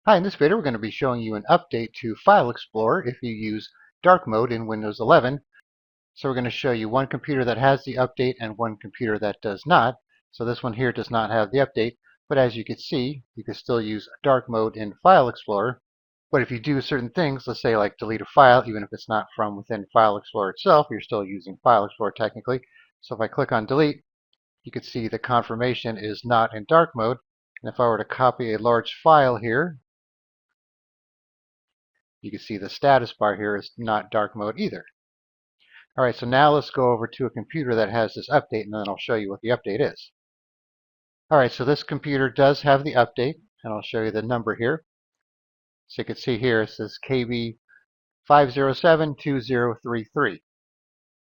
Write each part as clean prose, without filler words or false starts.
Hi, in this video we're going to be showing you an update to File Explorer if you use dark mode in Windows 11. So we're going to show you one computer that has the update and one computer that does not. So this one here does not have the update, but as you can see, you can still use dark mode in File Explorer. But if you do certain things, let's say like delete a file, even if it's not from within File Explorer itself, you're still using File Explorer technically. So if I click on delete, you can see the confirmation is not in dark mode. And if I were to copy a large file here, you can see the status bar here is not dark mode either. All right, so now let's go over to a computer that has this update, and then I'll show you what the update is. All right, so this computer does have the update, and I'll show you the number here. So you can see here it says KB5072033.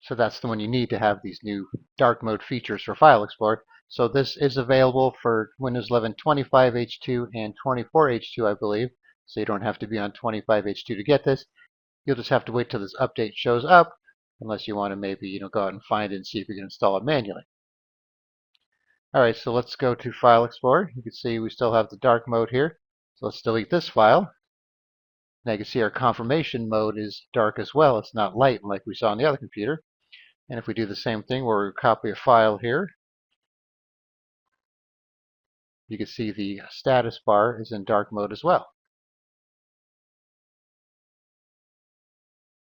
So that's the one you need to have these new dark mode features for File Explorer. So this is available for Windows 11 25H2 and 24H2, I believe. So you don't have to be on 25H2 to get this. You'll just have to wait till this update shows up, unless you want to maybe go out and find it and see if you can install it manually. All right, so let's go to File Explorer. You can see we still have the dark mode here. So let's delete this file. Now you can see our confirmation mode is dark as well. It's not light like we saw on the other computer. And if we do the same thing where we copy a file here, you can see the status bar is in dark mode as well.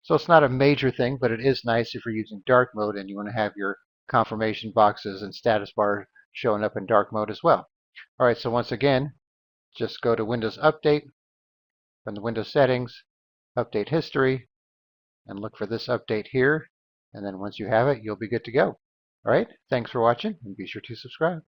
So it's not a major thing, but it is nice if you're using dark mode and you want to have your confirmation boxes and status bar showing up in dark mode as well. All right, so once again, just go to Windows Update, from the Windows Settings, Update History, and look for this update here. And then once you have it, you'll be good to go. All right, thanks for watching, and be sure to subscribe.